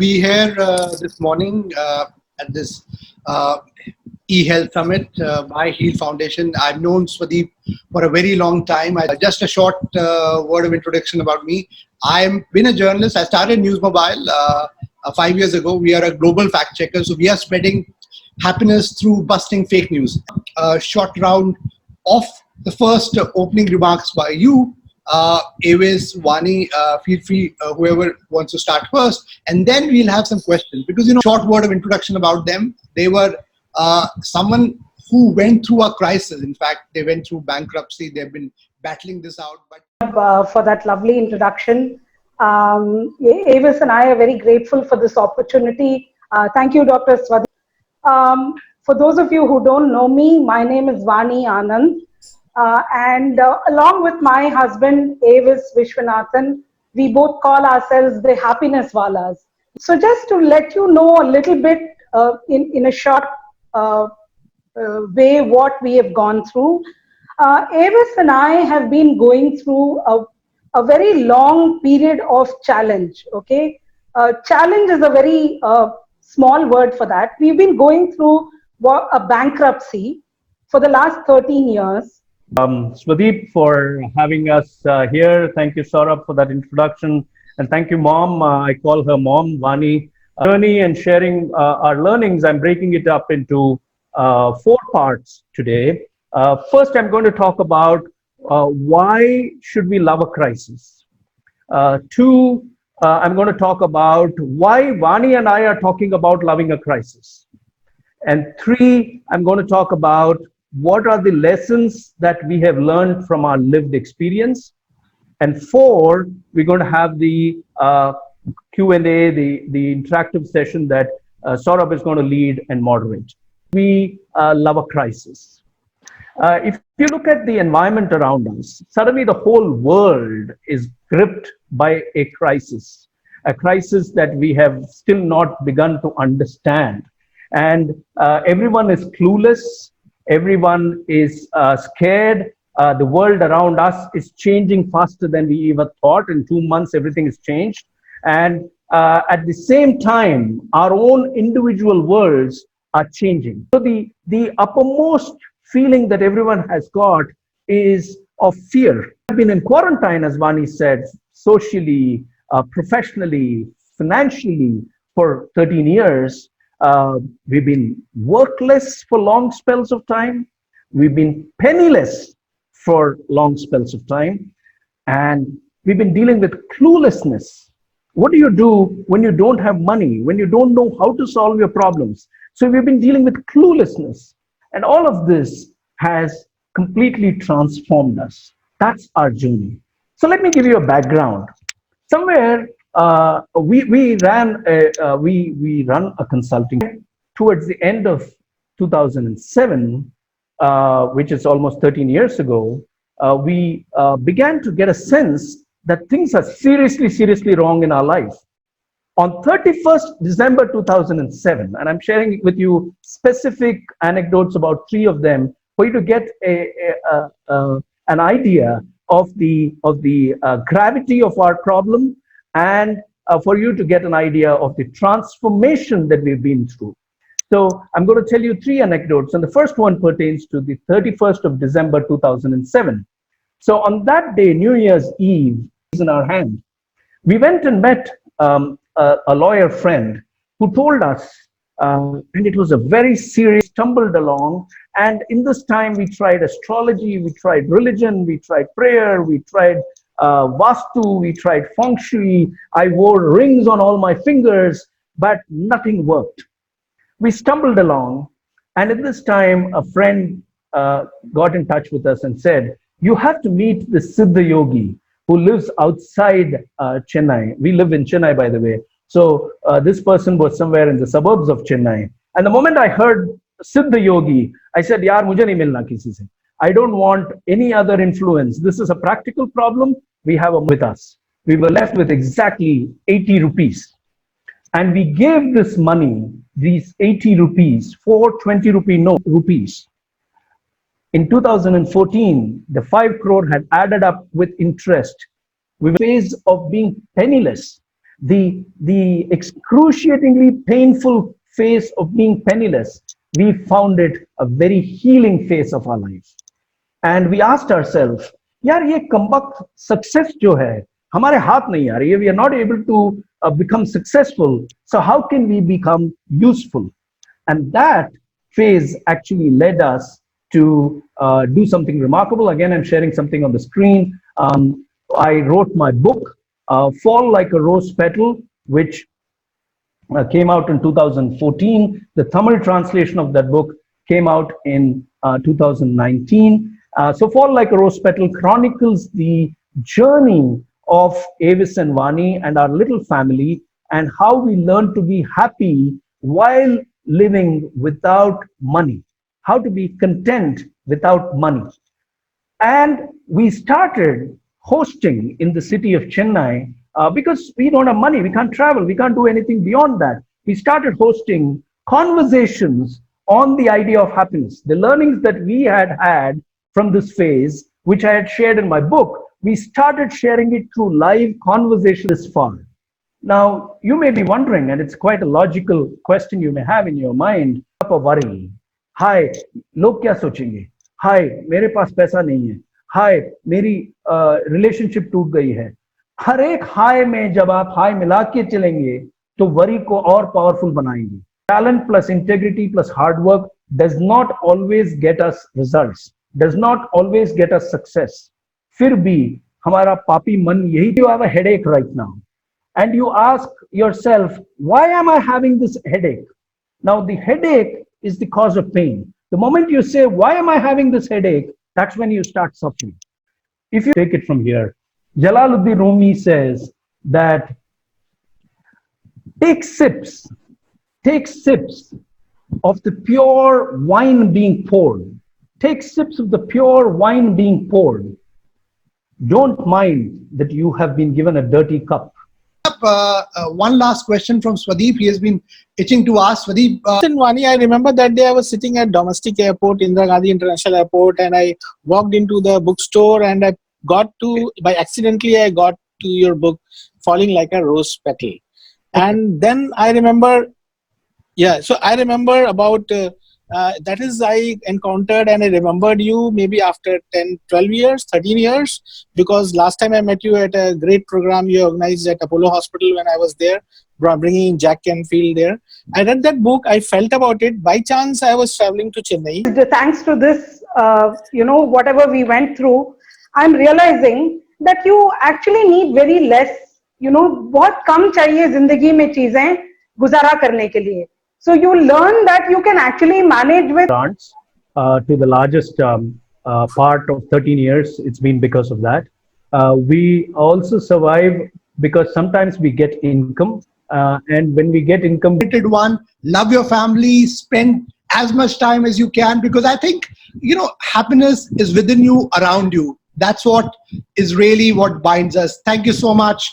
be here this morning at this uh, eHealth Summit by Heal Foundation. I've known Swadeep for a very long time. Just a short word of introduction about me. I've been a journalist. I started News Mobile 5 years ago. We are a global fact checker, so we are spreading happiness through busting fake news. A short round of the first opening remarks by you, Avis, Vani, feel free, whoever wants to start first, and then we'll have some questions because short word of introduction about them. They were someone who went through a crisis. In fact, they went through bankruptcy. They've been battling this out. But for that lovely introduction, Avis and I are very grateful for this opportunity. Thank you, Dr. Swadeep. For those of you who don't know me, my name is Vani Anand. And along with my husband, Avis Vishwanathan, we both call ourselves the Happiness Walas. So just to let you know a little bit in a short way what we have gone through, Avis and I have been going through a very long period of challenge, okay? Challenge is a very small word for that. We've been going through a bankruptcy for the last 13 years. Swadeep, for having us here. Thank you, Saurabh, for that introduction. And thank you, Mom. I call her Mom, Vani. Journey and sharing our learnings. I'm breaking it up into 4 parts today. First, I'm going to talk about why should we love a crisis. 2, I'm going to talk about why Vani and I are talking about loving a crisis. And 3, I'm going to talk about what are the lessons that we have learned from our lived experience. And 4, we're going to have the Q&A, the interactive session that Saurabh is going to lead and moderate. We love a crisis. If you look at the environment around us, suddenly the whole world is gripped by a crisis that we have still not begun to understand. And everyone is clueless. Everyone is scared. The world around us is changing faster than we ever thought. In 2 months, everything has changed. And at the same time, our own individual worlds are changing. So the uppermost feeling that everyone has got is of fear. I've been in quarantine, as Vani said, socially, professionally, financially for 13 years. We've been workless for long spells of time. We've been penniless for long spells of time. And we've been dealing with cluelessness. What do you do when you don't have money, when you don't know how to solve your problems? So we've been dealing with cluelessness. And all of this has completely transformed us. That's our journey. So let me give you a background. Somewhere we run a consulting. Towards the end of 2007, which is almost 13 years ago, we began to get a sense that things are seriously wrong in our life. On 31st December 2007, and I'm sharing with you specific anecdotes about 3 of them for you to get an idea of the gravity of our problem, and for you to get an idea of the transformation that we've been through. So I'm going to tell you 3 anecdotes, and the first one pertains to the 31st of December 2007. So on that day, New Year's Eve is in our hand. We went and met a lawyer friend who told us, and it was a very serious, stumbled along. And in this time, we tried astrology, we tried religion, we tried prayer, we tried Vastu, we tried Feng Shui. I wore rings on all my fingers, but nothing worked. We stumbled along, and at this time, a friend got in touch with us and said, you have to meet the Siddha Yogi who lives outside Chennai. We live in Chennai, by the way. So this person was somewhere in the suburbs of Chennai. And the moment I heard Siddha Yogi, I said, yaar, mujhe nahi milna kisi se. I don't want any other influence. This is a practical problem. We have with us. We were left with exactly 80 rupees. And we gave this money, these 80 rupees, 420 rupee rupees. In 2014, the 5 crore had added up with interest. We were in a phase of being penniless. the excruciatingly painful phase of being penniless, we found it a very healing phase of our life. And we asked ourselves, यार ये कमबख्त success जो है हमारे हाथ नहीं आ रही है, we are not able to become successful, so how can we become useful? And that phase actually led us to do something remarkable. Again, I'm sharing something on the screen. I wrote my book, Fall Like a Rose Petal, which came out in 2014. The Tamil translation of that book came out in 2019. So Fall Like a Rose Petal chronicles the journey of Avis and Vani and our little family, and how we learned to be happy while living without money, how to be content without money. And we started hosting in the city of Chennai because we don't have money, we can't travel, we can't do anything beyond that. We started hosting conversations on the idea of happiness. The learnings that we had from this phase, which I had shared in my book, we started sharing it through live conversation this far. Now, you may be wondering, and it's quite a logical question you may have in your mind, a worry. Hi, log kya sochenge? Hi, mere paas paisa nahi hai. Hi, meri relationship toot gayi hai. हर एक हाय में जब आप हाय मिला के चलेंगे तो worry को और पावरफुल बनाएंगे. Talent plus integrity plus hard work does not always get us results, does not always get us success. फिर भी हमारा पापी मन यही, you have a headache right now, and you ask yourself, why am I having this headache? Now the headache is the cause of pain. The moment you say, why am I having this headache, that's when you start suffering. If you take it from here, Jalaluddin Rumi says that take sips of the pure wine being poured. Take sips of the pure wine being poured. Don't mind that you have been given a dirty cup. One last question from Swadeep. He has been itching to ask. Swadeep. Vani, I remember that day I was sitting at domestic airport, Indira Gandhi International Airport, and I walked into the bookstore and I accidentally I got to your book, Falling Like a Rose Petal. Okay. And then I remember, so I remember about, that is I encountered and I remembered you maybe after 10, 12 years, 13 years, because last time I met you at a great program you organized at Apollo Hospital when I was there, bringing Jack Canfield there. I read that book, I felt about it. By chance, I was traveling to Chennai. Thanks to this, whatever we went through, I'm realizing that you actually need very less, बहुत कम चाहिए जिंदगी में चीजें गुजारा करने के लिए. So you learn that you can actually manage with grants to the largest part of 13 years. It's been because of that. We also survive because sometimes we get income, and when we get income, one, love your family, spend as much time as you can, because I think happiness is within you, around you. That's what is really what binds us. Thank you so much.